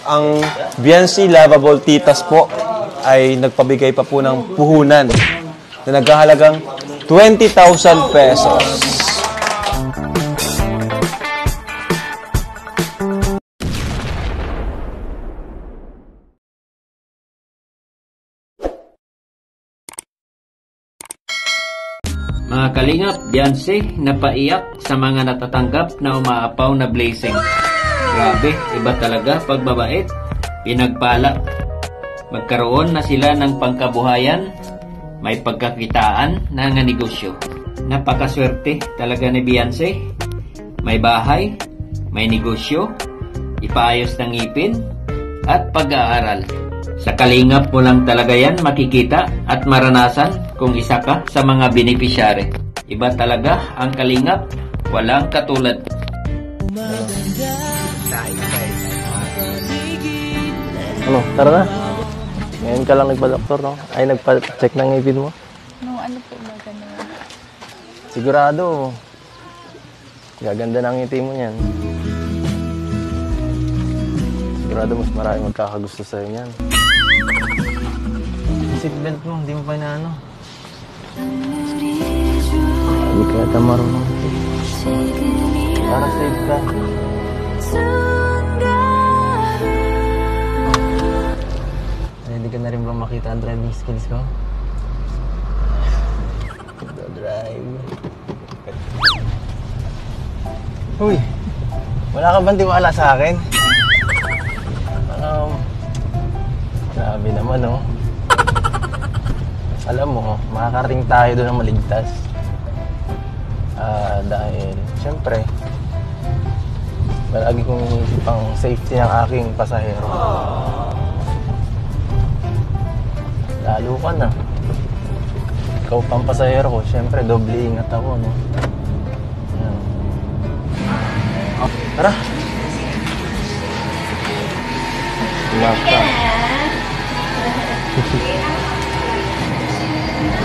ang Biancy Lavable Titas po ay nagpabigay pa po ng puhunan na naghahalagang 20,000 pesos. Mga kalingap, Biancy, napaiyak sa mga natatanggap na umaapaw na blessing. Grabe, iba talaga pagbabait, pinagpala. Magkaroon na sila ng pangkabuhayan, may pagkakitaan na nga negosyo. Napakaswerte talaga ni Biancy. May bahay, may negosyo, ipaayos ng ngipin, at pag-aaral. Sa kalingap mo lang talaga yan makikita at maranasan kung isa ka sa mga beneficiary. Iba talaga ang kalingap, walang katulad. Ano, tara na. Ngayon ka lang nagpa-doktor, no? Ay, nagpa-check ng ngipin mo? No, ano po ba ganun? Sigurado, gaganda ng ngiti mo yan. Sigurado mas marami magkakagusto sa'yo niyan. Seatbelt mo, hindi mo pa inaano. Hindi ka yata marunong. Para safe ka. Hindi ka na rin bang makita ang driving skills ko? Drive. Uy, wala ka bang tiwala sa akin? Grabe naman, oh. Alam mo, makakarating tayo doon ng maligtas. Dahil, syempre, palagi kong inisip ang safety ng aking pasahero. Lalo ka na. Ikaw pang pasahero ko, syempre, doble ingat ako, no? Ayan. Oh, tara! Laka.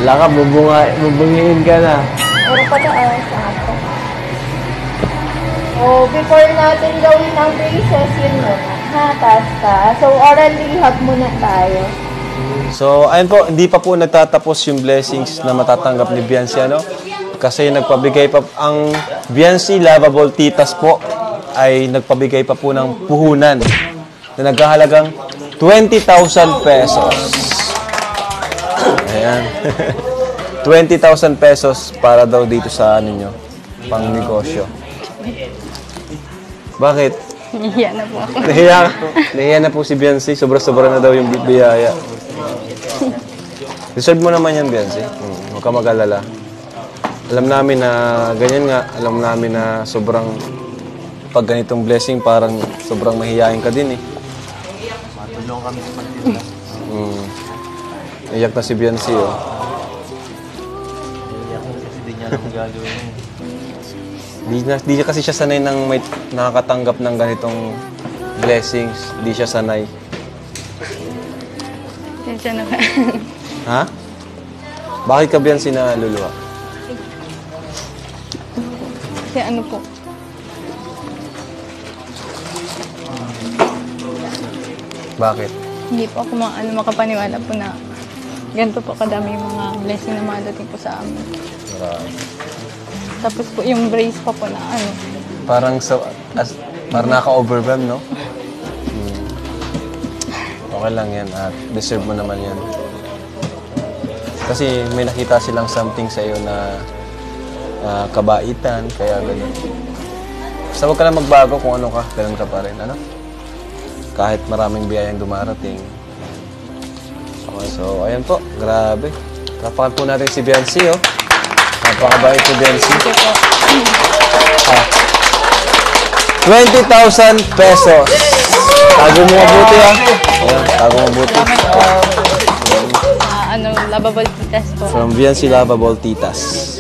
Laka, bubungiin ka na. Pero pataas sa ato. So, before natin gawin ang braces, yun muna. Ha, taas. So, oral rehab muna tayo. So, ayun po, hindi pa po nagtatapos yung blessings na matatanggap ni Biancy, ano? Kasi nagpabigay pa, ang Biancy Lavable Titas po ay nagpabigay pa po ng puhunan na naghahalagang 20,000 pesos. Ayan. 20,000 pesos para daw dito sa ninyo, pang negosyo. Bakit? Nahiya na po ako. Nahiya na po si Biancy. Sobra-sobra na daw yung biyaya. Deserve mo naman yan, Biancy. Huwag ka mag-alala. Alam namin na ganyan nga. Alam namin na sobrang pag ganitong blessing, parang sobrang mahihayin ka din eh. Matulong kami sa pagtila. Iyak na si Biancy, oh. Iyak na kasi di niya alam gagawin eh. Di kasi siya sanay ng may nakakatanggap ng ganitong blessings. Di siya sanay. Tensya na ka. Ha? Bakit ka Biancy na luluha? Kasi ano po, Bakit? hindi po ako makapaniwala po na ganito po kadami yung mga blessing na madating po sa amin. Tapos po yung brace pa po na ano. Parang parang naka-overwhelm, no? Okay lang yan at deserve mo naman yan. Kasi may nakita silang something sa iyo na kabaitan, kaya gano'n. Basta huwag ka lang magbago kung ano ka, gano'n ka pa rin, ano? Kahit maraming biyayang dumarating. Okay, so, ayan po, grabe. Tapakan po natin si Biancy, oh. Napakabait si Biancy. 20,000 pesos. Tago mo mabuti, ah. Ayan, tago mo mabuti. Lavable Titas po. From Biancy Lavable Titas.